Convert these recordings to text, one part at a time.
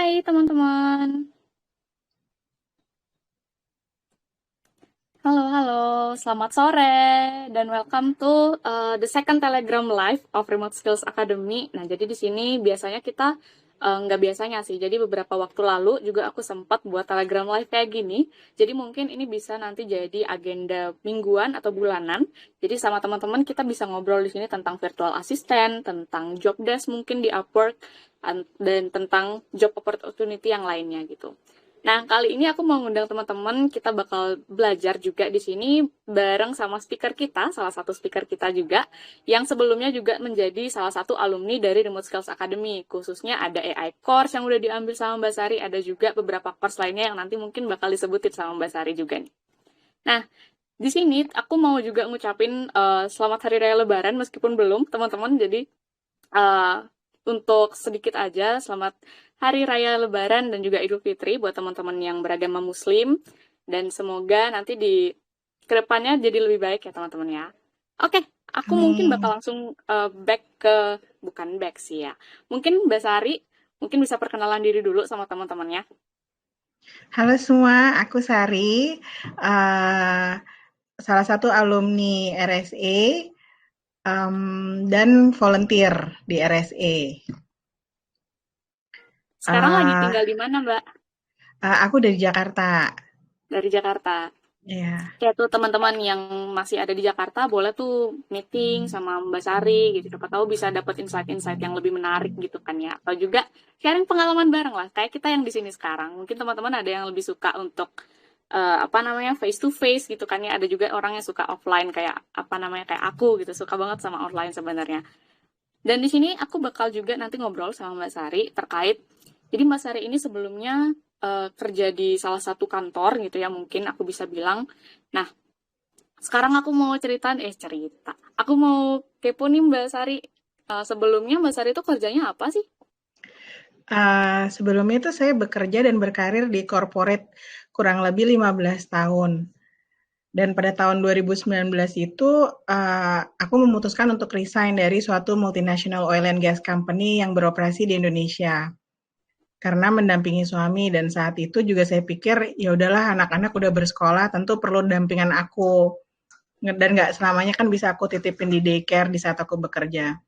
Hai teman-teman. Halo, halo. Selamat sore dan welcome to the second Telegram Live of Remote Skills Academy. Nah, jadi di sini biasanya kita nggak biasanya sih. Jadi beberapa waktu lalu juga aku sempat buat Telegram Live kayak gini. Jadi mungkin ini bisa nanti jadi agenda mingguan atau bulanan. Jadi sama teman-teman kita bisa ngobrol di sini tentang virtual assistant, tentang job desk mungkin di Upwork, dan tentang job opportunity yang lainnya gitu. Nah, kali ini aku mau ngundang teman-teman, kita bakal belajar juga di sini bareng sama speaker kita, salah satu speaker kita juga, yang sebelumnya juga menjadi salah satu alumni dari Remote Skills Academy. Khususnya ada AI course yang udah diambil sama Mbak Sari, ada juga beberapa course lainnya yang nanti mungkin bakal disebutin sama Mbak Sari juga nih. Nah, di sini aku mau juga ngucapin selamat Hari Raya Lebaran meskipun belum, teman-teman. Jadi uh, untuk sedikit aja, selamat Hari Raya Lebaran dan juga Idul Fitri buat teman-teman yang beragama Muslim. Dan semoga nanti di kedepannya jadi lebih baik ya teman-teman ya. Oke, aku mungkin Amin. bakal langsung back ke, bukan back sih ya. Mungkin Mbak Sari, mungkin bisa perkenalan diri dulu sama teman-temannya. Halo semua, aku Sari, eh, salah satu alumni RSE dan volunteer di RSE. Sekarang lagi Eh, tinggal di mana Mbak? aku dari Jakarta. Dari Jakarta. Ya, Ya tuh teman-teman yang masih ada di Jakarta boleh tuh meeting sama Mbak Sari gitu. Siapa tahu bisa dapat insight-insight yang lebih menarik gitu kan ya. Atau juga sharing pengalaman bareng lah. Kayak kita yang di sini sekarang. Mungkin teman-teman ada yang lebih suka untuk apa namanya face to face gitu kan ya. Ada juga orang yang suka offline kayak apa namanya kayak aku gitu. Suka banget sama online sebenarnya. Dan di sini aku bakal juga nanti ngobrol sama Mbak Sari terkait. Jadi Mbak Sari ini sebelumnya kerja di salah satu kantor gitu ya mungkin aku bisa bilang. Nah, sekarang aku mau cerita. Aku mau kepo nih Mbak Sari. Sebelumnya Mbak Sari itu kerjanya apa sih? sebelumnya itu saya bekerja dan berkarir di corporate kurang lebih 15 tahun. Dan pada tahun 2019 itu, aku memutuskan untuk resign dari suatu multinational oil and gas company yang beroperasi di Indonesia. Karena mendampingi suami dan saat itu juga saya pikir ya udahlah anak-anak udah bersekolah tentu perlu dampingan aku dan nggak selamanya kan bisa aku titipin di daycare di saat aku bekerja.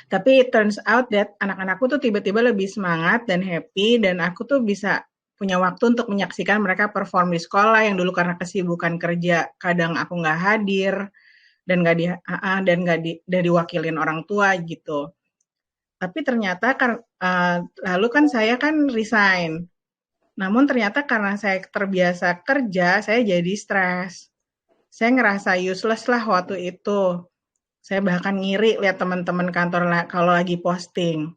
Tapi it turns out that anak-anakku tuh tiba-tiba lebih semangat dan happy dan aku tuh bisa punya waktu untuk menyaksikan mereka perform di sekolah yang dulu karena kesibukan kerja kadang aku nggak hadir dan nggak diwakilin orang tua gitu. Tapi ternyata kan lalu kan saya kan resign. Namun ternyata karena saya terbiasa kerja, saya jadi stres. Saya ngerasa useless lah waktu itu. Saya bahkan ngiri lihat teman-teman kantor kalau lagi posting.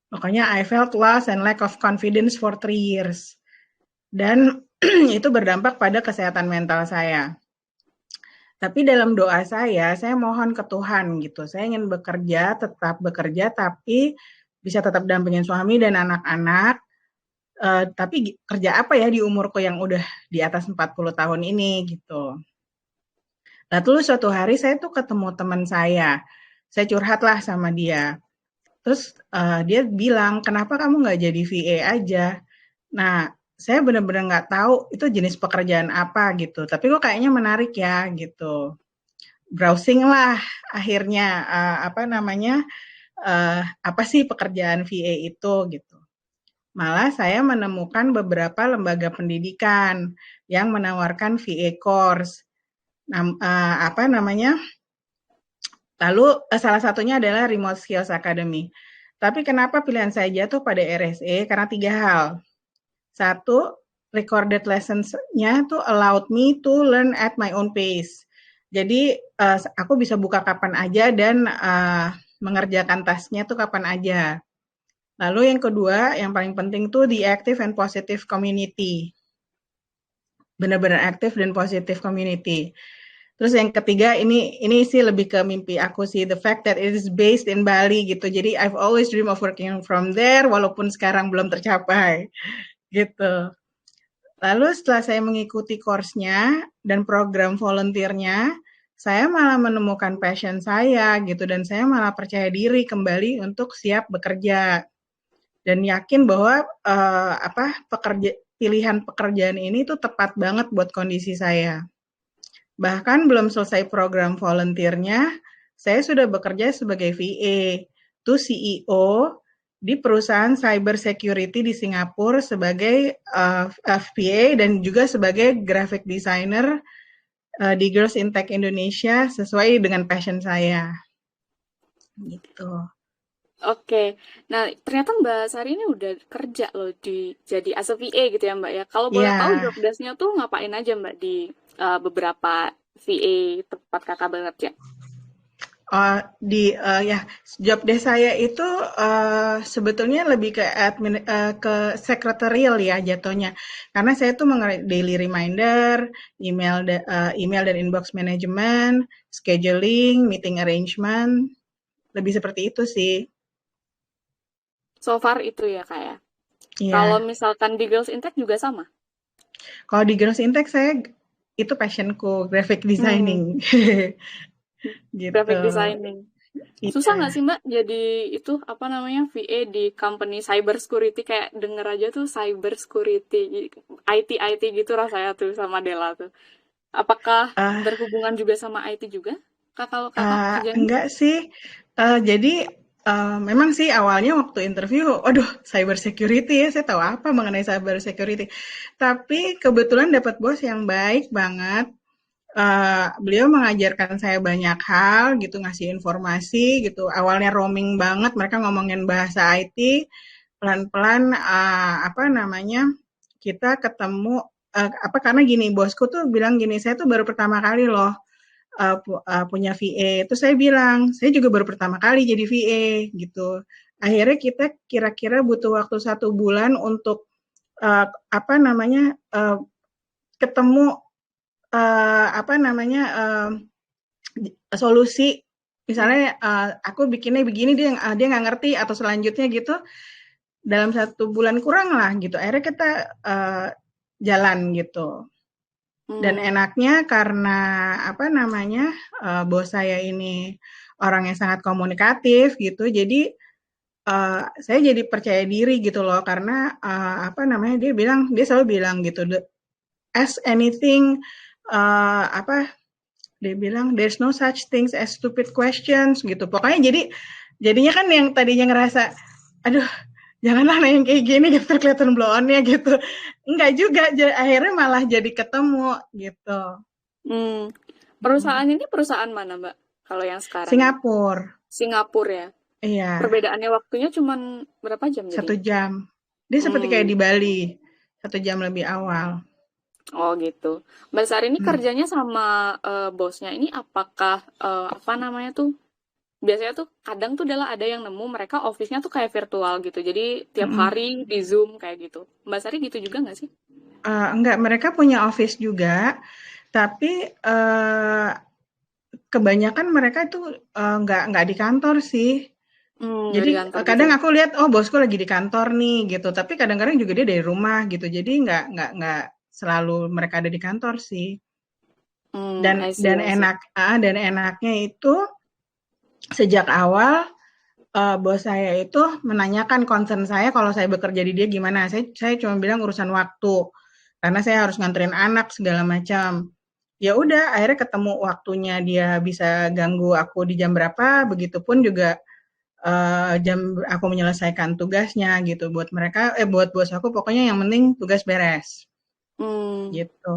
Makanya I felt lost and lack of confidence for 3 years. Dan itu berdampak pada kesehatan mental saya. Tapi dalam doa saya mohon ke Tuhan gitu. Saya ingin bekerja, tetap bekerja, tapi bisa tetap dampingin suami dan anak-anak. Tapi kerja apa ya di umurku yang udah di atas 40 tahun ini gitu. Nah, terus suatu hari saya tuh ketemu teman saya curhatlah sama dia. Terus dia bilang, kenapa kamu nggak jadi VA aja? Nah, saya benar-benar nggak tahu itu jenis pekerjaan apa gitu. Tapi kok kayaknya menarik ya gitu. Browsing lah akhirnya apa namanya apa sih pekerjaan VA itu gitu. Malah saya menemukan beberapa lembaga pendidikan yang menawarkan VA course. Apa namanya? Lalu salah satunya adalah Remote Skills Academy. Tapi kenapa pilihan saya jatuh pada RSE? Karena 3 hal. Satu, recorded lessons-nya tuh allowed me to learn at my own pace. Jadi aku bisa buka kapan aja dan mengerjakan tasnya tuh kapan aja. Lalu yang kedua, yang paling penting tuh the active and positive community. Benar-benar aktif dan positif community. Terus yang ketiga ini sih lebih ke mimpi aku sih, the fact that it is based in Bali gitu. Jadi I've always dream of working from there walaupun sekarang belum tercapai gitu. Lalu setelah saya mengikuti course-nya dan program volunteer-nya, saya malah menemukan passion saya gitu dan saya malah percaya diri kembali untuk siap bekerja. dan yakin bahwa pilihan pekerjaan ini tuh tepat banget buat kondisi saya. Bahkan belum selesai program volunteer-nya, saya sudah bekerja sebagai VA to CEO di perusahaan cyber security di Singapura sebagai VA dan juga sebagai graphic designer di Girls in Tech Indonesia sesuai dengan passion saya. Gitu. Oke. Nah, ternyata Mbak Sari ini udah kerja loh jadi as a VA gitu ya Mbak ya. Kalau boleh tahu Ya, job desk-nya tuh ngapain aja Mbak di beberapa VA tempat kakak bekerja? ya job desk saya itu sebetulnya lebih ke sekretarial ya jatuhnya, karena saya tuh daily reminder, email dan inbox management, scheduling, meeting arrangement, lebih seperti itu sih. So far itu ya Kak ya. Kalau Iya, misalkan di Girls in Tech juga sama? kalau di Girls Intech saya itu passionku graphic Hmm, designing gitu. graphic designing. Susah Iya. nggak sih Mbak jadi itu apa namanya VA di company cyber security kayak denger aja tuh cyber security IT gitu rasanya tuh sama Dela tuh. Apakah Ah, berhubungan juga sama IT juga? Kak kalau kakak kerjanya? Enggak sih, jadi, memang sih awalnya waktu interview, waduh cyber security ya, saya tahu apa mengenai cyber security. Tapi kebetulan dapat bos yang baik banget, beliau mengajarkan saya banyak hal gitu, ngasih informasi gitu. Awalnya roaming banget, mereka ngomongin bahasa IT, pelan-pelan, kita ketemu, karena gini, bosku tuh bilang gini, "Saya tuh baru pertama kali loh punya VA. Terus saya bilang, saya juga baru pertama kali jadi VA gitu. Akhirnya kita kira-kira butuh waktu 1 bulan untuk uh, apa namanya uh, ketemu solusi. Hmm. Misalnya aku bikinnya begini dia nggak ngerti atau selanjutnya gitu dalam 1 bulan kurang lah gitu. Akhirnya kita jalan gitu. Dan Hmm. enaknya karena bos saya ini orang yang sangat komunikatif gitu, jadi saya jadi percaya diri gitu loh karena dia selalu bilang gitu, ask anything, uh, apa dia bilang there's no such things as stupid questions gitu. Pokoknya jadinya kan yang tadinya ngerasa, aduh janganlah nanya kayak gini gitu kelihatan blow on-nya gitu. Enggak juga, akhirnya malah jadi ketemu gitu. Hmm. Perusahaan ini perusahaan mana Mbak? Kalau yang sekarang ini? Singapura. Singapura ya. Iya, Perbedaannya waktunya cuman berapa jam satu jadinya? jam. Dia seperti kayak Hmm. di Bali, 1 jam lebih awal. Oh gitu. Mbak Sari ini Hmm. kerjanya sama bosnya ini apakah apa namanya tuh biasanya tuh kadang tuh adalah ada yang nemu mereka office-nya tuh kayak virtual gitu. Jadi tiap Mm-mm. hari di Zoom kayak gitu. Mbak Sari gitu juga nggak sih? Enggak, mereka punya office juga, tapi kebanyakan mereka itu nggak di kantor sih. Nggak Jadi di kantor gitu kadang ya? aku lihat, oh bosku lagi di kantor nih gitu. Tapi kadang-kadang juga dia dari rumah gitu. Jadi nggak selalu mereka ada di kantor sih. I Dan see, I see. dan enaknya itu sejak awal bos saya itu menanyakan concern saya kalau saya bekerja di dia gimana. Saya cuma bilang urusan waktu karena saya harus nganterin anak segala macam. Ya udah, akhirnya ketemu waktunya dia bisa ganggu aku di jam berapa, begitupun juga jam aku menyelesaikan tugasnya gitu buat bos aku pokoknya yang penting tugas beres Hmm, gitu.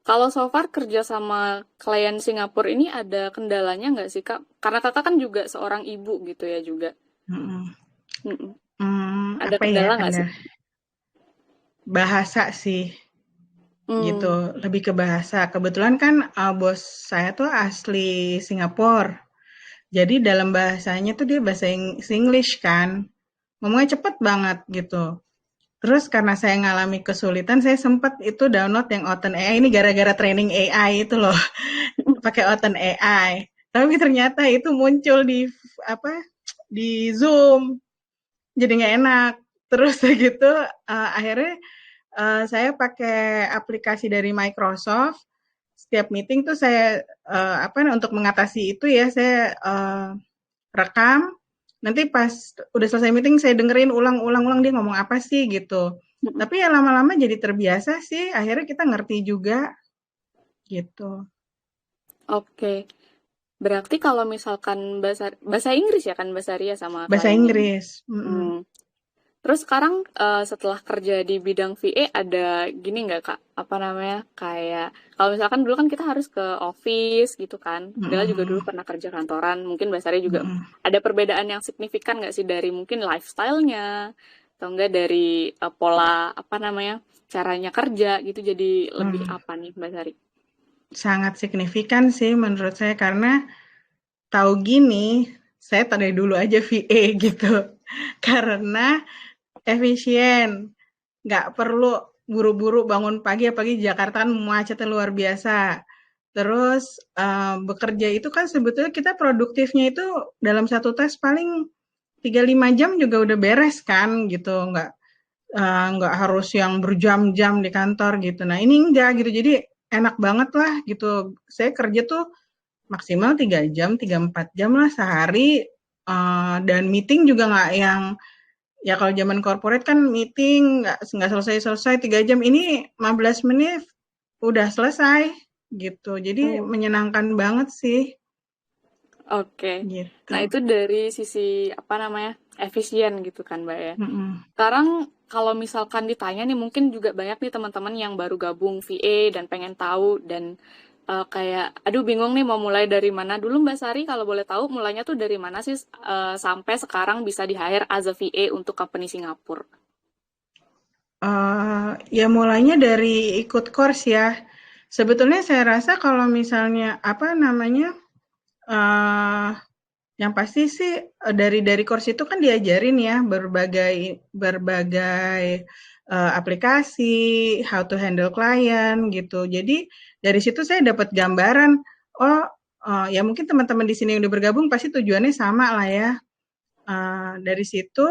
kalau so far kerja sama klien Singapura ini ada kendalanya nggak sih, Kak? Karena kakak kan juga seorang ibu gitu ya juga. Mm-mm. Mm-mm. Ada Apa ya kendala nggak sih? kendala bahasa sih gitu, Hmm, lebih ke bahasa. Kebetulan kan bos saya tuh asli Singapura, jadi dalam bahasanya tuh dia bahasa Singlish kan, ngomongnya cepet banget gitu. Terus karena saya ngalami kesulitan, saya sempat itu download yang Open AI ini gara-gara training AI itu loh, pakai Open AI. Tapi ternyata itu muncul di Zoom, jadi nggak enak. Terus gitu akhirnya saya pakai aplikasi dari Microsoft. Setiap meeting tuh saya untuk mengatasi itu ya saya rekam, nanti pas udah selesai meeting saya dengerin ulang-ulang dia ngomong apa sih gitu. Mm-mm. Tapi ya lama-lama jadi terbiasa sih, akhirnya kita ngerti juga gitu. Oke. Berarti kalau misalkan bahasa bahasa Inggris ya kan Mbak Sari ya sama Bahasa kliennya. Inggris. Hmm. Terus sekarang setelah kerja di bidang VA ada gini nggak Kak? Apa namanya? Kayak kalau misalkan dulu kan kita harus ke office gitu kan. Bella juga dulu Mm-mm. pernah kerja kantoran. Mungkin Mbak Sari juga Mm-mm. ada perbedaan yang signifikan nggak sih dari mungkin lifestyle-nya atau enggak dari pola apa namanya? Caranya kerja gitu jadi lebih Hmm. apa nih Mbak Sari? Sangat signifikan sih menurut saya karena tahu gini, saya tadi dulu aja VA gitu. Karena efisien, nggak perlu buru-buru bangun pagi, apalagi di Jakarta kan macetnya luar biasa. Terus bekerja itu kan sebetulnya kita produktifnya itu dalam satu tes paling 3-5 jam juga udah beres kan gitu, nggak harus yang berjam-jam di kantor gitu. Nah ini enggak gitu, jadi enak banget lah gitu. Saya kerja tuh maksimal 3 jam, 3-4 jam lah sehari, dan meeting juga nggak yang, ya kalau zaman corporate kan meeting nggak selesai-selesai 3 jam, ini 15 menit udah selesai gitu. Jadi Hmm. menyenangkan banget sih Oke. gitu. Nah, itu dari sisi apa namanya? Efisien gitu kan, Mbak ya. Mm-mm. Sekarang kalau misalkan ditanya nih mungkin juga banyak nih teman-teman yang baru gabung VA dan pengen tahu dan kayak aduh bingung nih mau mulai dari mana. Dulu Mbak Sari kalau boleh tahu mulainya tuh dari mana sih sampai sekarang bisa di-hire as a VA untuk company Singapura? Ya mulainya dari ikut course ya. Sebetulnya saya rasa kalau misalnya apa namanya, eh yang pasti sih dari course itu kan diajarin ya berbagai berbagai aplikasi, how to handle klien gitu. Jadi dari situ saya dapat gambaran, oh ya mungkin teman-teman di sini yang udah bergabung pasti tujuannya sama lah ya. Dari situ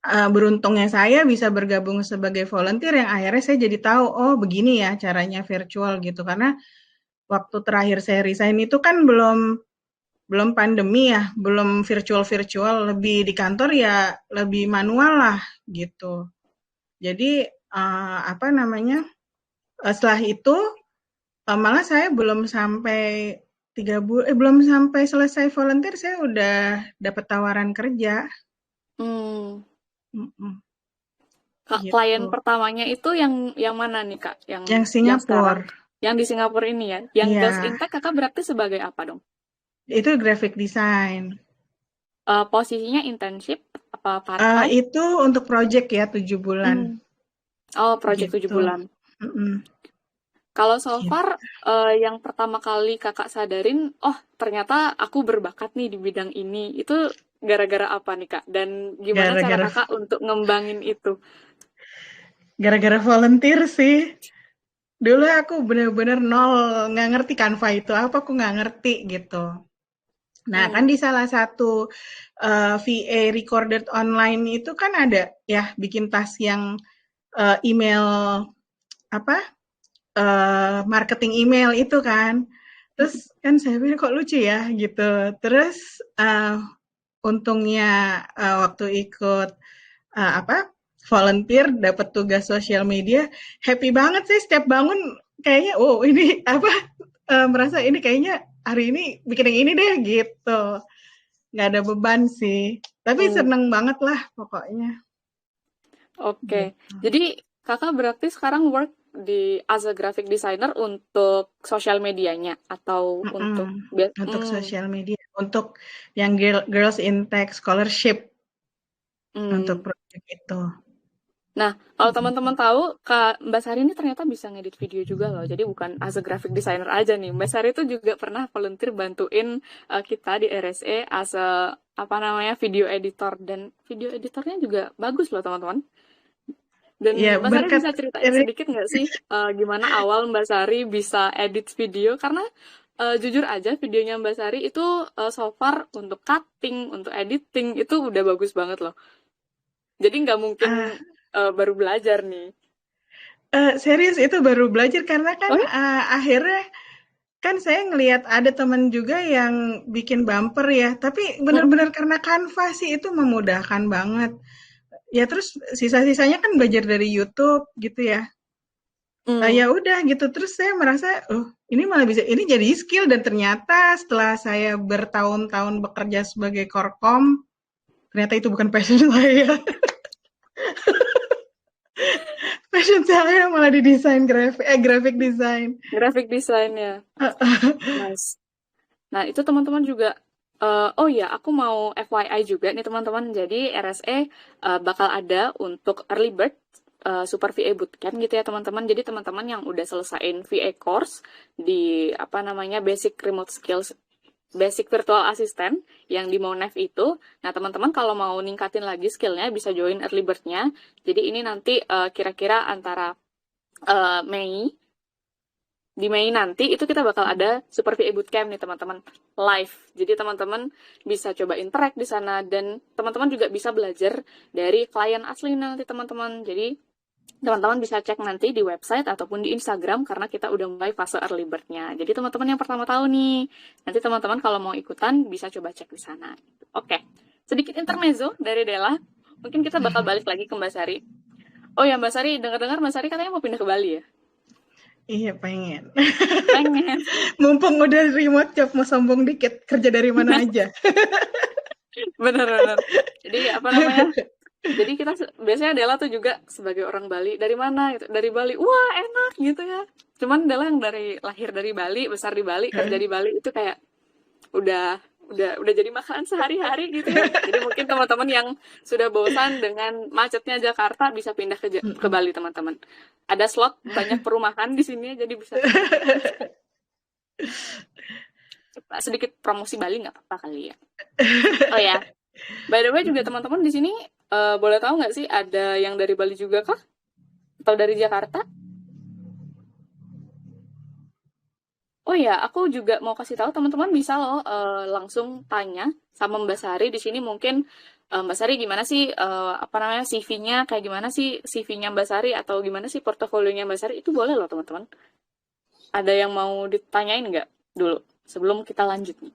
beruntungnya saya bisa bergabung sebagai volunteer yang akhirnya saya jadi tahu, oh begini ya caranya virtual gitu. Karena waktu terakhir saya resign itu kan belum belum pandemi ya, belum virtual-virtual, lebih di kantor ya lebih manual lah gitu. Jadi apa namanya? Setelah itu malah saya belum sampai 3 bulan, belum sampai selesai volunteer saya udah dapat tawaran kerja. Hmm, Mm-mm, Kak, klien gitu. pertamanya itu yang mana nih, Kak? Yang Yang sekarang Singapura, yang di Singapura ini ya. Yang Girls iya, Impact Kakak berarti sebagai apa dong? itu graphic design. Posisinya internship apa part-time? Itu untuk project ya 7 bulan Hmm. Oh, project 7 gitu. bulan. Mm-mm, Kalau so gitu. far, yang pertama kali kakak sadarin, oh ternyata aku berbakat nih di bidang ini. Itu gara-gara apa nih kak? Dan gimana cara Gara-gara kakak untuk ngembangin itu? gara-gara volunteer sih. Dulu aku bener-bener nol, nggak ngerti Canva itu apa, aku nggak ngerti gitu. Nah, kan Hmm. di salah satu VA recorded online itu kan ada ya bikin tas yang email apa marketing email itu kan. Terus kan saya pikir kok lucu ya gitu. Terus untungnya waktu ikut apa volunteer dapat tugas sosial media, happy banget sih setiap bangun kayaknya oh ini apa merasa ini kayaknya hari ini bikin yang ini deh gitu, nggak ada beban sih tapi Hmm. seneng banget lah pokoknya Oke. gitu. Jadi kakak berarti sekarang work di as a graphic designer untuk sosial medianya atau untuk Mm-mm. Untuk hmm, sosial media, untuk yang Girls in Tech Scholarship, untuk hmm. proyek itu. Nah, kalau Gitu. teman-teman tahu, Kak Mbak Sari ini ternyata bisa ngedit video juga loh. Jadi bukan as a graphic designer aja nih. Mbak Sari itu juga pernah volunteer bantuin kita di RSE as a apa namanya video editor dan video editornya juga bagus loh teman-teman. Dan Ya Mbak Sari berkat bisa ceritain sedikit nggak sih gimana awal Mbak Sari bisa edit video? Karena jujur aja videonya Mbak Sari itu so far untuk cutting, untuk editing itu udah bagus banget loh. Jadi nggak mungkin ah baru belajar nih. serius itu baru belajar karena kan Oh ya? akhirnya kan saya ngelihat ada teman juga yang bikin bumper ya, tapi Mm-mm. benar-benar karena Canva sih itu memudahkan banget. Ya terus sisa-sisanya kan belajar dari YouTube gitu ya. Mm. Ya udah gitu, terus saya merasa, "Oh, ini malah bisa ini jadi skill," dan ternyata setelah saya bertahun-tahun bekerja sebagai korkom, ternyata itu bukan passion saya. Passion saya malah di desain graphic design. Graphic design-nya. Nice. Nah, itu teman-teman juga, oh ya, aku mau FYI juga nih teman-teman, jadi RSE bakal ada untuk early bird Super VA Bootcamp gitu ya teman-teman. Jadi teman-teman yang udah selesaiin VA course di apa namanya Basic Remote Skills, Basic Virtual Assistant yang di Monef itu, nah teman-teman kalau mau ningkatin lagi skillnya bisa join early bird-nya. Jadi ini nanti kira-kira antara Mei di Mei nanti itu kita bakal ada Super VA Bootcamp nih teman-teman live. Jadi teman-teman bisa coba interact di sana dan teman-teman juga bisa belajar dari klien asli nanti teman-teman. Jadi teman-teman bisa cek nanti di website ataupun di Instagram karena kita udah mulai fase early bird-nya. Jadi teman-teman yang pertama tahu nih, nanti teman-teman kalau mau ikutan bisa coba cek di sana. Oke, sedikit intermezzo dari Della. Mungkin kita bakal balik lagi ke Mbak Sari. Oh ya Mbak Sari, dengar-dengar Mbak Sari katanya mau pindah ke Bali ya? Iya, pengen. Pengen. Mumpung udah remote job, mau sombong dikit, kerja dari mana aja. Bener-bener. Jadi apa namanya? Jadi kita biasanya Dela tuh juga sebagai orang Bali dari mana gitu? Dari Bali. Wah enak gitu ya. Cuman Dela yang dari lahir dari Bali, besar di Bali, kerja di Bali itu kayak udah udah jadi makanan sehari-hari gitu ya. Jadi mungkin teman-teman yang sudah bosan dengan macetnya Jakarta bisa pindah ke Bali teman-teman. Ada slot banyak perumahan di sini jadi bisa pindah. Sedikit promosi Bali nggak apa-apa kali ya. Oh ya, by the way juga teman-teman di sini boleh tahu nggak sih ada yang dari Bali juga kah? Atau dari Jakarta? Oh ya, aku juga mau kasih tahu teman-teman bisa loh langsung tanya sama Mbak Sari di sini mungkin Mbak Sari gimana sih apa namanya CV-nya kayak gimana sih CV-nya Mbak Sari atau gimana sih portofolionya Mbak Sari itu boleh loh teman-teman. Ada yang mau ditanyain nggak dulu sebelum kita lanjut nih?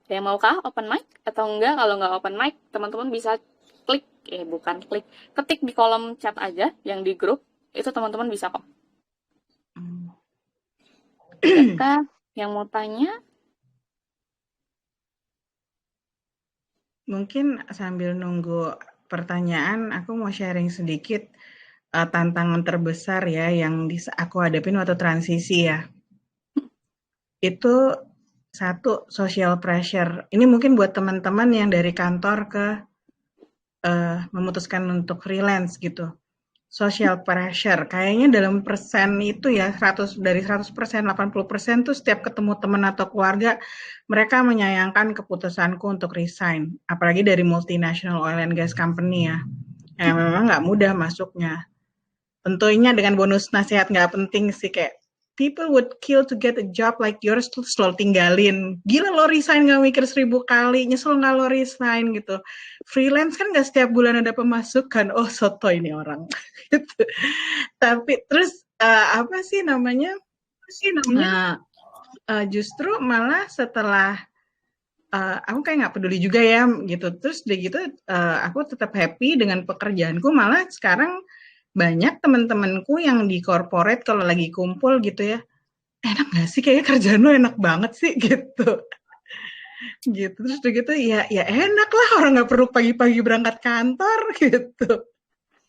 Ada yang mau kah open mic atau enggak? Kalau nggak open mic, teman-teman bisa klik, bukan klik, ketik di kolom chat aja yang di grup, itu teman-teman bisa kok. Adakah yang mau tanya? Mungkin sambil nunggu pertanyaan, aku mau sharing sedikit tantangan terbesar ya yang aku hadapin waktu transisi ya. Itu satu, social pressure. Ini mungkin buat teman-teman yang dari kantor ke memutuskan untuk freelance gitu. Social pressure, kayaknya dalam persen itu ya, 100% 80% tuh setiap ketemu teman atau keluarga, mereka menyayangkan keputusanku untuk resign. Apalagi dari multinational oil and gas company ya. Memang nggak mudah masuknya. Tentunya dengan bonus nasihat nggak penting sih, kayak people would kill to get a job like yours, tuh selalu tinggalin. Gila lo resign nggak mikir 1000 kali, nyesel nggak lo resign gitu. Freelance kan nggak setiap bulan ada pemasukan. Oh soto ini orang. Gitu. Tapi terus apa sih namanya? Justru malah setelah aku kayak nggak peduli juga ya gitu. Terus udah gitu aku tetap happy dengan pekerjaanku. Malah sekarang banyak teman-temanku yang di corporate kalau lagi kumpul gitu ya, enak gak sih kayaknya kerjaan lo enak banget sih gitu. Gitu terus udah gitu ya enak lah orang nggak perlu pagi-pagi berangkat kantor gitu.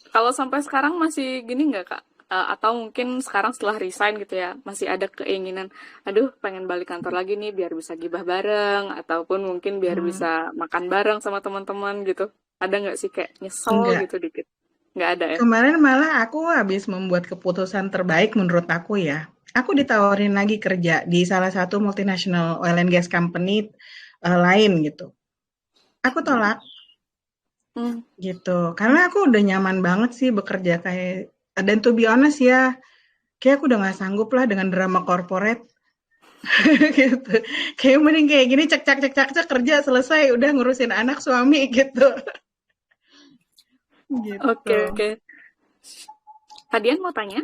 Kalau sampai sekarang masih gini nggak Kak? Atau mungkin sekarang setelah resign gitu ya, masih ada keinginan, aduh pengen balik kantor lagi nih biar bisa gibah bareng, ataupun mungkin biar bisa makan bareng sama teman-teman gitu. Ada nggak sih kayak nyesel Enggak. gitu dikit? Nggak ada ya? Kemarin malah aku habis membuat keputusan terbaik menurut aku ya. Aku ditawarin lagi kerja di salah satu multinational oil and gas company lain gitu. Aku tolak Hmm. gitu. Karena aku udah nyaman banget sih bekerja kayak, dan to be honest ya, kayak aku udah nggak sanggup lah dengan drama corporate. Gitu. Kayak mending kayak gini cek cek cek cek cek kerja selesai udah ngurusin anak suami gitu. Gitu. Oke, oke. Kadian mau tanya?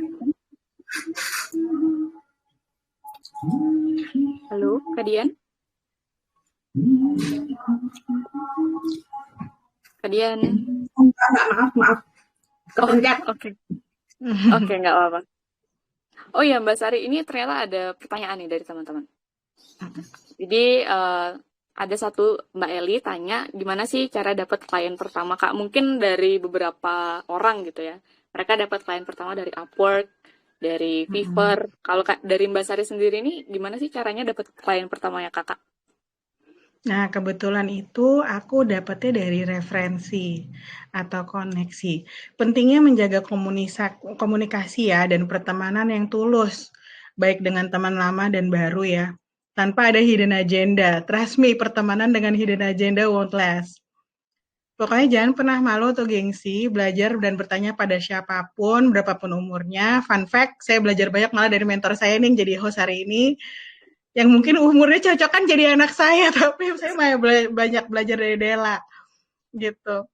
Halo, Kak Dian? Kak Dian? Maaf. Oke, oke, nggak apa-apa. Oh iya, Mbak Sari, ini ternyata ada pertanyaan nih dari teman-teman. Jadi, ada satu Mbak Eli tanya, gimana sih cara dapat klien pertama, Kak? Mungkin dari beberapa orang gitu ya. Mereka dapat klien pertama dari Upwork, dari Fiverr. Kalau dari Mbak Sari sendiri ini, gimana sih caranya dapat klien pertamanya, Kakak? Nah, kebetulan itu aku dapetnya dari referensi atau koneksi. Pentingnya menjaga komunikasi ya dan pertemanan yang tulus, baik dengan teman lama dan baru ya, tanpa ada hidden agenda. Trust me, pertemanan dengan hidden agenda won't last. Pokoknya jangan pernah malu atau gengsi, belajar dan bertanya pada siapapun, berapapun umurnya. Fun fact, saya belajar banyak malah dari mentor saya nih, jadi host hari ini yang mungkin umurnya cocok kan jadi anak saya, tapi saya banyak belajar dari Dela gitu.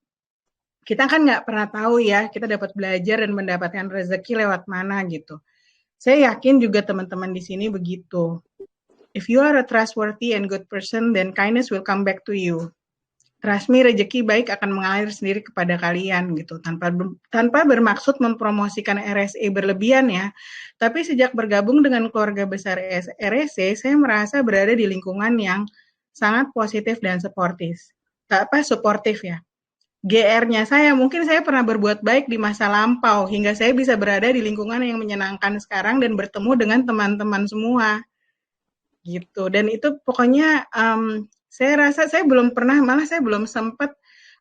Kita kan nggak pernah tahu ya, kita dapat belajar dan mendapatkan rezeki lewat mana gitu. Saya yakin juga teman-teman di sini begitu. If you are a trustworthy and good person, then kindness will come back to you. Trust me, rezeki baik akan mengalir sendiri kepada kalian gitu, tanpa bermaksud mempromosikan RSE berlebihan ya. Tapi sejak bergabung dengan keluarga besar RSE, saya merasa berada di lingkungan yang sangat positif dan suportif ya. GR-nya saya, mungkin saya pernah berbuat baik di masa lampau, hingga saya bisa berada di lingkungan yang menyenangkan sekarang dan bertemu dengan teman-teman semua gitu. Dan itu pokoknya saya rasa saya belum pernah, malah saya belum sempat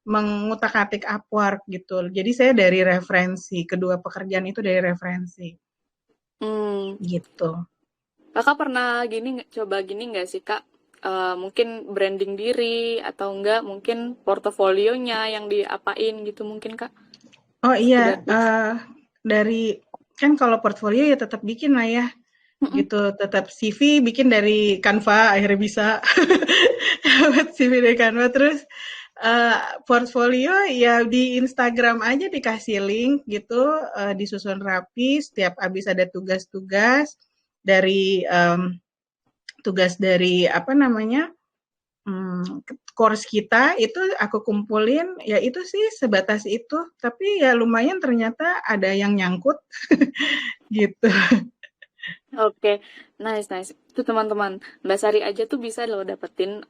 mengutak-atik Upwork gitu. Jadi saya dari referensi, kedua pekerjaan itu dari referensi Hmm, gitu. Kakak pernah coba gini nggak sih, Kak? Mungkin branding diri atau enggak mungkin portofolionya yang diapain gitu mungkin, Kak? Oh Sekedar iya, tips. dari kan kalau portfolio ya tetap bikin lah ya Mm-mm. gitu, tetap CV bikin dari Canva akhirnya bisa. CV dari Canva terus portfolio ya di Instagram aja dikasih link gitu, disusun rapi setiap habis ada tugas-tugas dari tugas dari apa namanya course kita itu aku kumpulin ya itu sih sebatas itu tapi ya lumayan ternyata ada yang nyangkut gitu. Oke, nice, nice. Itu teman-teman, Mbak Sari aja tuh bisa loh dapetin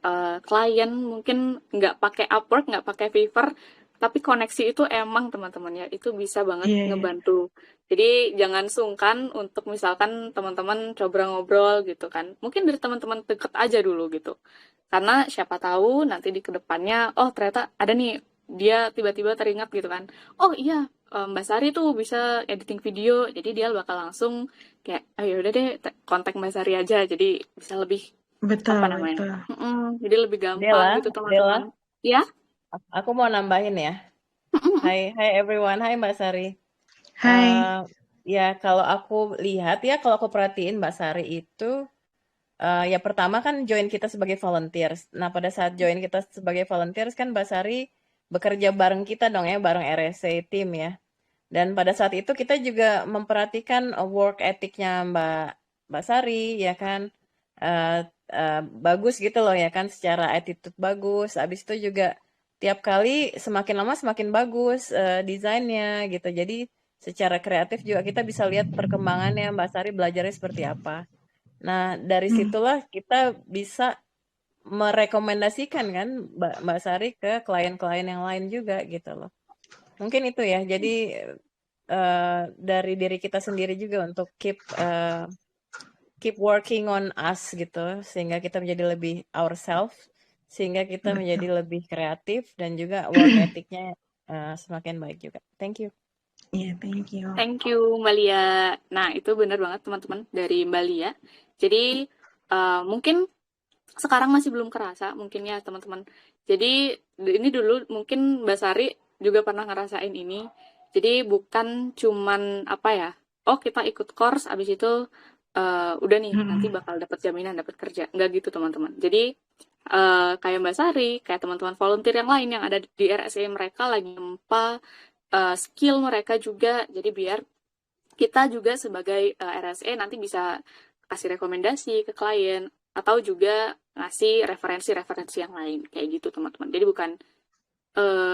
klien mungkin nggak pakai Upwork, nggak pakai Fiverr, tapi koneksi itu emang teman-teman ya, itu bisa banget Iya, iya. ngebantu. Jadi jangan sungkan untuk misalkan teman-teman coba ngobrol gitu kan. Mungkin dari teman-teman deket aja dulu gitu. Karena siapa tahu nanti di kedepannya, oh ternyata ada nih, dia tiba-tiba teringat gitu kan. Oh iya, Mbak Sari tuh bisa editing video, jadi dia bakal langsung kayak ayo udah deh kontak Mbak Sari aja jadi bisa lebih Betul, apa namanya betul. jadi lebih gampang Dela, gitu teman-teman Dela, ya. aku mau nambahin ya. Hai everyone, hai Mbak Sari. Hai. Ya kalau aku lihat ya, kalau aku perhatiin Mbak Sari itu, ya pertama kan join kita sebagai volunteers. Nah pada saat join kita sebagai volunteers kan Mbak Sari bekerja bareng kita dong ya, bareng RSC team ya. Dan pada saat itu kita juga memperhatikan work ethicnya Mbak Sari ya kan. Eh, Bagus gitu loh ya kan, secara attitude bagus. Habis itu juga tiap kali semakin lama semakin bagus desainnya gitu. Jadi secara kreatif juga kita bisa lihat perkembangannya Mbak Sari belajarnya seperti apa. Nah, dari Hmm. situlah kita bisa merekomendasikan kan Mbak Sari ke klien-klien yang lain juga gitu loh. Mungkin itu ya. Jadi dari diri kita sendiri juga untuk keep working on us gitu, sehingga kita menjadi lebih ourselves, sehingga kita menjadi Betul. lebih kreatif dan juga work ethicnya semakin baik juga. Thank you. Iya, yeah, thank you. Thank you Mbak Lia. Nah itu benar banget teman-teman dari Mbak Lia. Jadi mungkin sekarang masih belum kerasa mungkin ya teman-teman. Jadi ini dulu mungkin Mbak Sari juga pernah ngerasain ini. Jadi bukan cuman apa ya, oh kita ikut course abis itu udah nih nanti Hmm. bakal dapat jaminan dapat kerja. Nggak gitu teman-teman. Jadi kayak Mbak Sari, kayak teman-teman volunteer yang lain yang ada di RSE mereka lagi nempa skill mereka juga. Jadi biar kita juga sebagai RSE nanti bisa kasih rekomendasi ke klien atau juga ngasih referensi-referensi yang lain kayak gitu teman-teman. Jadi bukan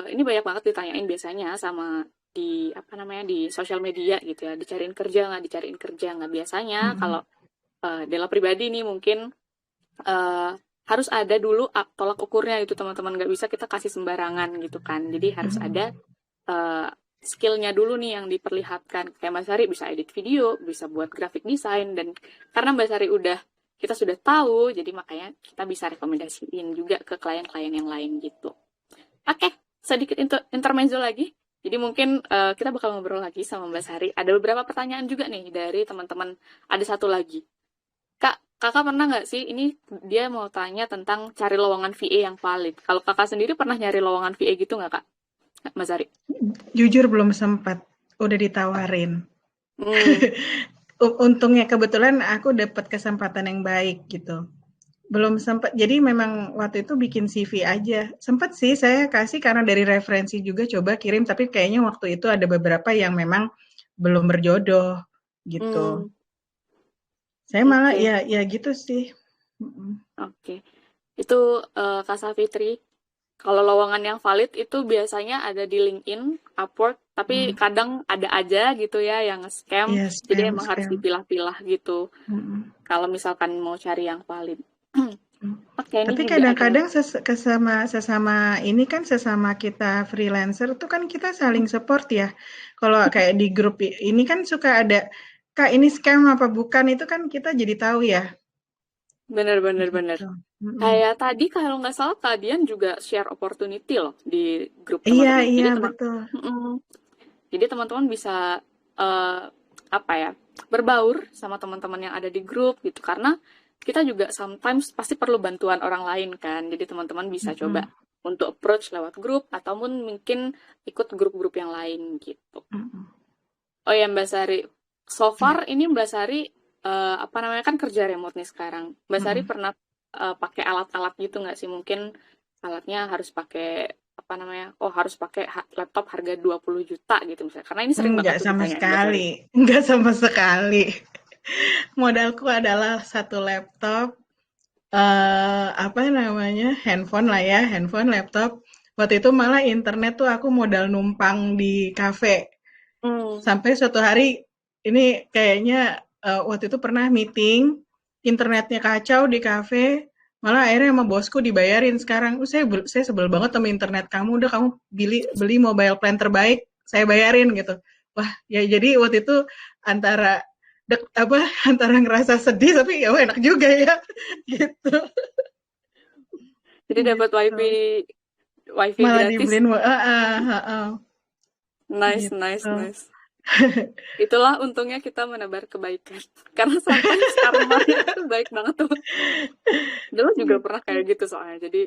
ini banyak banget ditanyain biasanya sama di apa namanya di sosial media gitu ya, dicariin kerja nggak biasanya kalau Della pribadi nih mungkin harus ada dulu tolak ukurnya itu teman-teman, nggak bisa kita kasih sembarangan gitu kan, jadi harus ada skillnya dulu nih yang diperlihatkan. Kayak Mbak Sari bisa edit video, bisa buat graphic design, dan karena Mbak Sari kita sudah tahu, jadi makanya kita bisa rekomendasiin juga ke klien-klien yang lain gitu. Oke, sedikit intermezzo lagi. Jadi mungkin kita bakal ngobrol lagi sama Mbak Sari. Ada beberapa pertanyaan juga nih dari teman-teman. Ada satu lagi. Kakak pernah nggak sih, ini dia mau tanya tentang cari lowongan VA yang valid. Kalau kakak sendiri pernah nyari lowongan VA gitu nggak, Kak? Mbak Sari? Jujur belum sempat, udah ditawarin. Untungnya kebetulan aku dapat kesempatan yang baik gitu. Belum sempat, jadi memang waktu itu bikin CV aja. Sempat sih saya kasih karena dari referensi juga coba kirim, tapi kayaknya waktu itu ada beberapa yang memang belum berjodoh gitu. Saya malah ya gitu sih. Oke. Itu Kak Safitri, kalau lowongan yang valid itu biasanya ada di LinkedIn, Upwork, tapi kadang ada aja gitu ya yang scam. Iya, Jadi emang harus dipilah-pilah gitu. Kalau misalkan mau cari yang valid. Oke, Tapi kadang-kadang sesama ini kan, sesama kita freelancer tuh kan kita saling support ya. Kalau kayak di grup ini kan suka ada, Kak ini scam apa bukan, itu kan kita jadi tahu ya. Bener. Kayak tadi kalau nggak salah kalian juga share opportunity loh di grup teman-teman. Iya, betul. Jadi teman-teman bisa apa ya, berbaur sama teman-teman yang ada di grup gitu, karena kita juga sometimes pasti perlu bantuan orang lain kan. Jadi teman-teman bisa coba untuk approach lewat grup ataupun mungkin ikut grup-grup yang lain gitu. Oh ya Mbak Sari, so far ini Mbak Sari apa namanya kan kerja remote nih sekarang. Mbak Sari pernah pakai alat-alat gitu nggak sih? Mungkin alatnya harus pakai apa namanya? Oh harus pakai laptop harga 20 juta gitu misalnya. Karena ini sering banget tuh ditanya. Enggak sama sekali. Modalku adalah satu laptop, apa namanya, handphone lah ya, handphone, laptop. Waktu itu malah internet tuh aku modal numpang di kafe. Sampai suatu hari, ini kayaknya waktu itu pernah meeting, internetnya kacau di kafe, malah akhirnya sama bosku dibayarin sekarang. Saya sebel banget sama internet kamu, udah kamu beli mobile plan terbaik, saya bayarin gitu. Wah, ya jadi waktu itu antara ngerasa sedih tapi ya enak juga ya gitu. Jadi dapat wifi malah gratis. Dibeliin, Nice. Itulah untungnya kita menebar kebaikan. Karena sometimes karmanya itu baik banget tuh. Dulu juga pernah kayak gitu soalnya. Jadi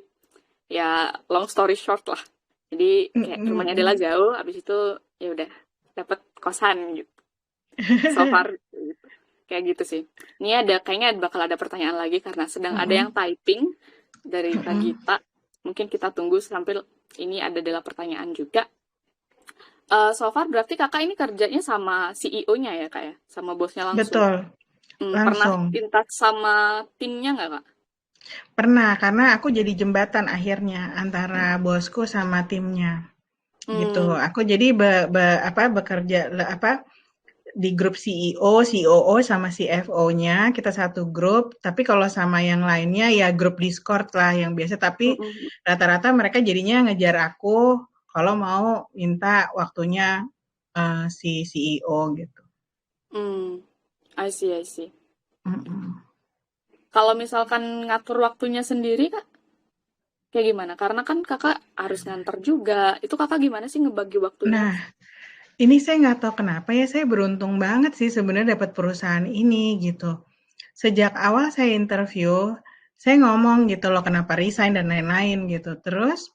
ya long story short lah. Jadi kayak rumahnya Della jauh, abis itu ya udah dapat kosan gitu. So far gitu. Kayak gitu sih. Ini kayaknya bakal ada pertanyaan lagi karena sedang ada yang typing dari Kak Gita. Mungkin kita tunggu sambil ini adalah pertanyaan juga. So far berarti kakak ini kerjanya sama CEO-nya ya kak ya? Sama bosnya langsung? Betul, Pernah langsung. in touch sama timnya nggak kak? Pernah, karena aku jadi jembatan akhirnya antara bosku sama timnya. Gitu. Aku jadi bekerja di grup CEO, COO sama CFO-nya, kita satu grup, tapi kalau sama yang lainnya ya grup Discord lah yang biasa, tapi rata-rata mereka jadinya ngejar aku kalau mau minta waktunya si CEO gitu. I see. Kalau misalkan ngatur waktunya sendiri kak, kayak gimana? Karena kan kakak harus nganter juga, itu kakak gimana sih ngebagi waktunya? Nah, ini saya nggak tahu kenapa ya, saya beruntung banget sih sebenarnya dapat perusahaan ini gitu. Sejak awal saya interview, saya ngomong gitu loh kenapa resign dan lain-lain gitu. Terus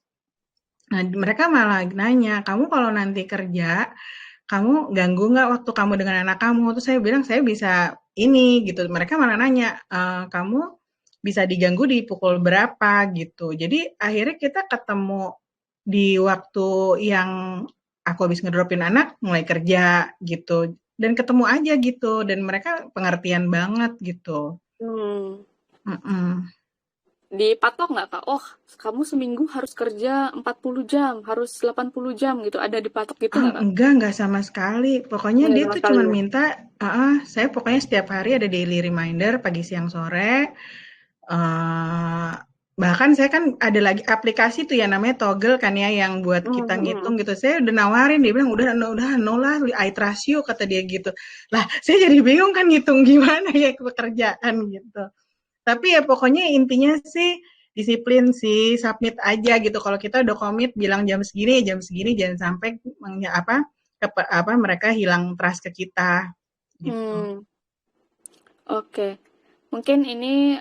mereka malah nanya, kamu kalau nanti kerja, kamu ganggu nggak waktu kamu dengan anak kamu? Terus saya bilang saya bisa ini gitu. Mereka malah nanya, kamu bisa diganggu di pukul berapa gitu. Jadi akhirnya kita ketemu di waktu yang aku habis ngedropin anak, mulai kerja gitu. dan ketemu aja gitu, dan mereka pengertian banget gitu. Hmm. Mm-mm. Dipatok nggak, Kak? Oh, kamu seminggu harus kerja 40 jam, harus 80 jam gitu. Ada dipatok gitu nggak, Kak? Enggak sama sekali. Pokoknya Nggak dia sama tuh sekali cuman ya? minta, saya pokoknya setiap hari ada daily reminder pagi, siang, sore. Eh, Bahkan saya kan ada lagi aplikasi tuh ya namanya Toggle kan ya yang buat Hmm, kita hmm, hmm. ngitung gitu. Saya udah nawarin, dia bilang udah no lah, ait ratio kata dia gitu. Lah, saya jadi bingung kan ngitung gimana ya pekerjaan gitu. Tapi ya pokoknya intinya sih disiplin sih, submit aja gitu. Kalau kita udah komit bilang jam segini jangan sampai mereka hilang trust ke kita gitu. Hmm, oke. Mungkin ini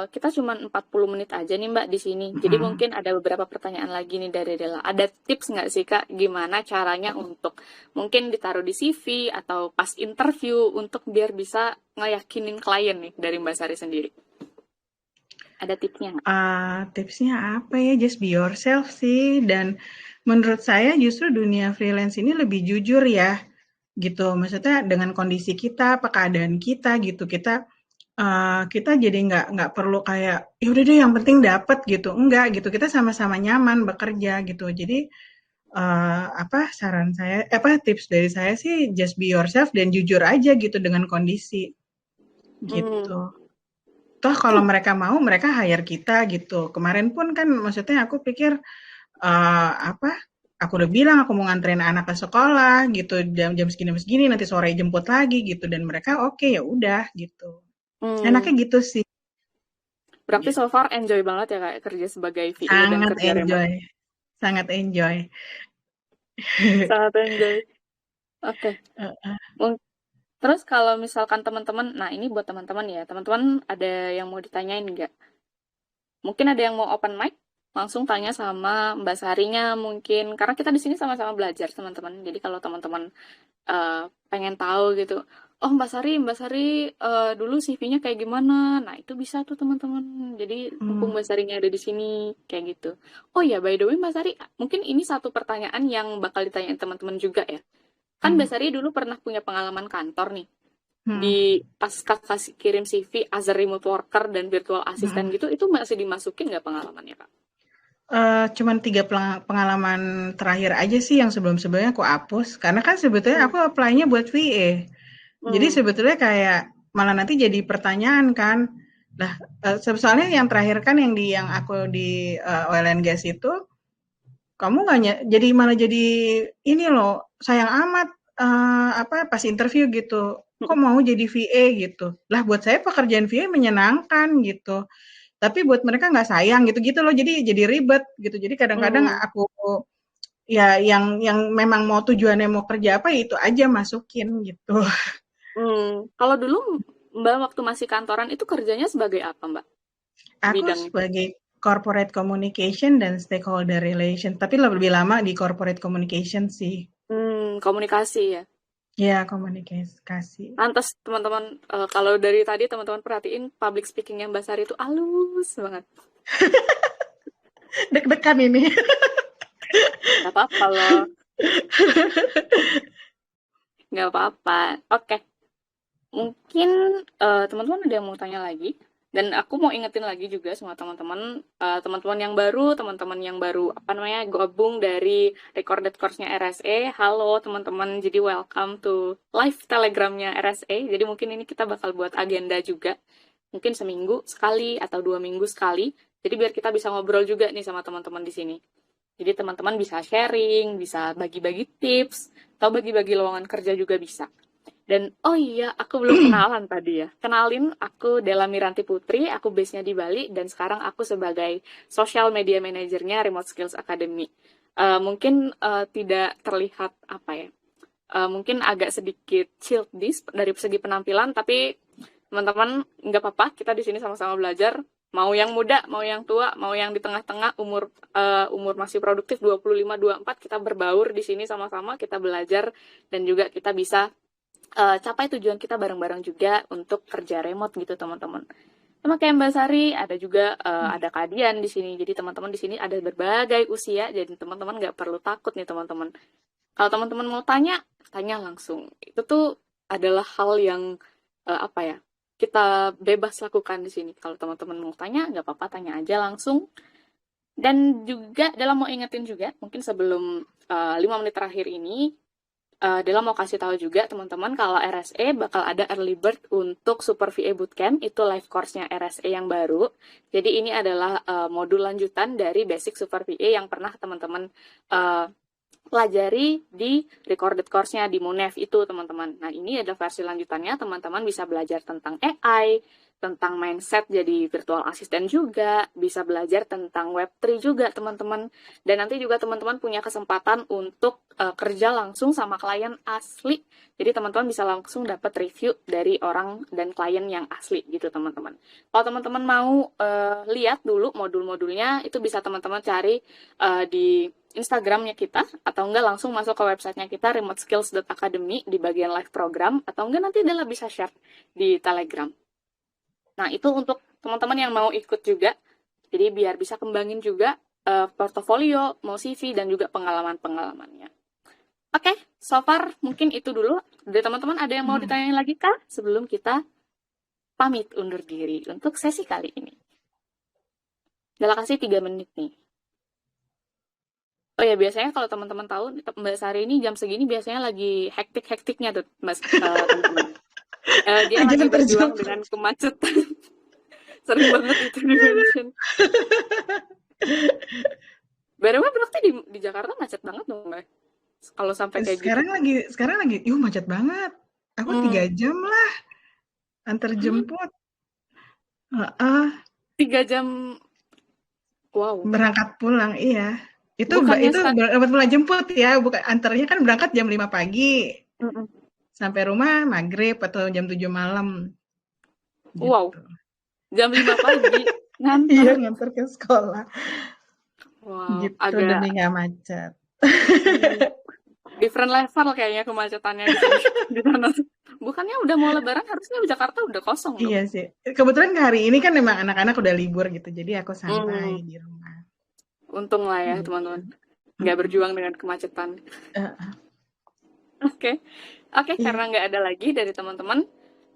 kita cuma 40 menit aja nih Mbak di sini. Jadi Mm-mm. mungkin ada beberapa pertanyaan lagi nih dari Dela. Ada tips nggak sih Kak, gimana caranya untuk mungkin ditaruh di CV atau pas interview untuk biar bisa ngeyakinin klien nih dari Mbak Sari sendiri? Ada tipsnya nggak? Tipsnya apa ya? Just be yourself sih. Dan menurut saya justru dunia freelance ini lebih jujur ya, gitu. Maksudnya dengan kondisi kita, apa keadaan kita gitu. Kita jadi nggak perlu kayak ya udah deh yang penting dapat gitu. Enggak gitu. Kita sama-sama nyaman bekerja gitu. Jadi tips dari saya sih just be yourself dan jujur aja gitu dengan kondisi Hmm, gitu. Toh kalau mereka mau mereka hire kita gitu. Kemarin pun kan maksudnya aku pikir eh, apa aku udah bilang aku mau nganterin anak ke sekolah gitu jam segini nanti sore jemput lagi gitu dan mereka oke ya udah gitu. hmm. Enaknya gitu sih. Berarti Gitu. so far enjoy banget ya Kak kerja sebagai VA dan Sangat kerja remote. enjoy, sangat enjoy. Sangat enjoy. Oke. Mung- Terus kalau misalkan teman-teman, nah ini buat teman-teman ya, teman-teman ada yang mau ditanyain nggak? Mungkin ada yang mau open mic, langsung tanya sama Mbak Sarinya mungkin. Karena kita di sini sama-sama belajar, teman-teman. Jadi kalau teman-teman pengen tahu gitu, oh Mbak Sari dulu CV-nya kayak gimana? Nah itu bisa tuh teman-teman. Jadi mumpung Hmm, Mbak Sarinya ada di sini, kayak gitu. Oh ya, by the way Mbak Sari, mungkin ini satu pertanyaan yang bakal ditanyain teman-teman juga ya. Kan Mbak hmm, Sari dulu pernah punya pengalaman kantor nih hmm, di pas kakak kirim CV as a remote worker dan virtual assistant hmm. gitu, itu masih dimasukin nggak pengalamannya, Kak? Cuman 3 pengalaman terakhir aja sih yang sebelum-sebelumnya aku hapus, karena kan sebetulnya Hmm. aku apply-nya buat VA. Jadi Hmm. sebetulnya kayak malah nanti jadi pertanyaan kan. Nah, soalnya yang terakhir kan yang aku di oil and gas itu, kamu nggak jadi malah jadi ini loh, sayang amat pas interview gitu. Kok mau jadi VA gitu? Lah buat saya pekerjaan VA menyenangkan gitu. Tapi buat mereka nggak sayang gitu-gitu loh. Jadi ribet gitu. Jadi kadang-kadang Hmm. aku ya yang memang mau tujuannya mau kerja apa ya itu aja masukin gitu. Hmm. Kalau dulu Mbak waktu masih kantoran itu kerjanya sebagai apa, Mbak? Aku Bidangnya? sebagai corporate communication dan stakeholder relation, tapi lebih lama di corporate communication sih. Komunikasi ya. Ya, komunikasi. Lantas teman-teman, kalau dari tadi teman-teman perhatiin public speaking yang Mbak Sari itu halus banget. Deg-degan ini. Nggak apa-apa loh, nggak apa-apa. Oke, mungkin teman-teman ada yang mau tanya lagi. Dan aku mau ingetin lagi juga sama teman-teman, teman-teman yang baru apa namanya gabung dari recorded course-nya RSE. Halo teman-teman, jadi welcome to live telegramnya RSE. Jadi mungkin ini kita bakal buat agenda juga, mungkin seminggu sekali atau 2 minggu sekali. Jadi biar kita bisa ngobrol juga nih sama teman-teman di sini. Jadi teman-teman bisa sharing, bisa bagi-bagi tips, atau bagi-bagi lowongan kerja juga bisa. Dan oh iya, aku belum kenalan tadi ya. Kenalin, aku Della Miranti Putri, aku base-nya di Bali, dan sekarang aku sebagai social media manajernya Remote Skills Academy. Mungkin tidak terlihat apa ya, mungkin agak sedikit childish dari segi penampilan, tapi teman-teman nggak apa-apa, kita di sini sama-sama belajar. Mau yang muda, mau yang tua, mau yang di tengah-tengah, umur masih produktif 25-24, kita berbaur di sini sama-sama, kita belajar, dan juga kita bisa capai tujuan kita bareng-bareng juga untuk kerja remote gitu teman-teman. Sama kayak Mbak Sari, ada juga ada Kadian di sini. Jadi teman-teman di sini ada berbagai usia, jadi teman-teman nggak perlu takut nih teman-teman. Kalau teman-teman mau tanya, tanya langsung. Itu tuh adalah hal yang apa ya, kita bebas lakukan di sini. Kalau teman-teman mau tanya, nggak apa-apa, tanya aja langsung. Dan juga Dela mau ingetin juga, mungkin sebelum 5 menit terakhir ini, Dela mau kasih tahu juga teman-teman kalau RSE bakal ada early bird untuk Super VA Bootcamp, itu live course-nya RSE yang baru. Jadi ini adalah modul lanjutan dari basic Super VA yang pernah teman-teman pelajari di recorded course-nya di Monev itu, teman-teman. Nah, ini adalah versi lanjutannya, teman-teman bisa belajar tentang AI, tentang mindset jadi virtual assistant juga, bisa belajar tentang Web3 juga, teman-teman. Dan nanti juga teman-teman punya kesempatan untuk kerja langsung sama klien asli. Jadi teman-teman bisa langsung dapat review dari orang dan klien yang asli gitu, teman-teman. Kalau teman-teman mau lihat dulu modul-modulnya, itu bisa teman-teman cari di Instagramnya kita, atau enggak langsung masuk ke websitenya kita, remoteskills.academy, di bagian live program, atau enggak nanti Dela bisa share di Telegram. Nah, itu untuk teman-teman yang mau ikut juga, jadi biar bisa kembangin juga portofolio, mau CV, dan juga pengalaman-pengalamannya. Oke, so far mungkin itu dulu. Dari teman-teman ada yang mau ditanyain lagi kah? Sebelum kita pamit undur diri untuk sesi kali ini. Dela kasih 3 menit nih. Oh ya, biasanya kalau teman-teman tahu, Mbak Sari ini jam segini biasanya lagi hektik-hektiknya tuh, Mas, teman-teman. Dia lagi berjuang dengan kemacetan. Sering banget itu di-mention. Berapa berarti di Jakarta macet banget dong, Mbak? Kalau sampai kayak gitu. Sekarang lagi, macet banget. Aku 3 jam lah antar jemput. 3 jam. Wow. Berangkat pulang, iya. Itu dapat pulang jemput ya, bukan antarnya kan berangkat jam 5 pagi. Sampai rumah maghrib atau jam 7 malam. Wow. Gitu. Jam 5 pagi nganter. Iya, nganter ke sekolah. Wow, Gitu, agak demi nggak macet. Different level kayaknya kemacetannya di sana. Bukannya udah mau lebaran, harusnya Jakarta udah kosong dong. Iya sih. Kebetulan hari ini kan memang anak-anak udah libur gitu, jadi aku santai di rumah. Untung lah ya, teman-teman. Nggak berjuang dengan kemacetan. Oke, karena nggak ada lagi dari teman-teman.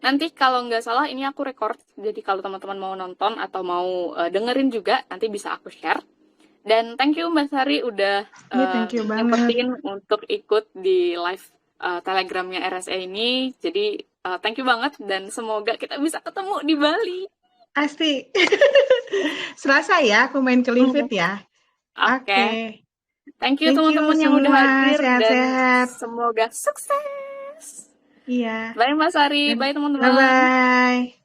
Nanti kalau nggak salah ini aku record, jadi kalau teman-teman mau nonton atau mau dengerin juga, nanti bisa aku share. Dan thank you Mbak Sari udah nyempetin untuk ikut di live telegramnya RSE ini. Jadi thank you banget dan semoga kita bisa ketemu di Bali. Pasti. Selasa ya, aku main ke Livit ya. Oke. Thank you teman-teman yang udah hadir dan semoga sukses. Iya. Bye Mbak Sari, bye teman-teman. Bye-bye.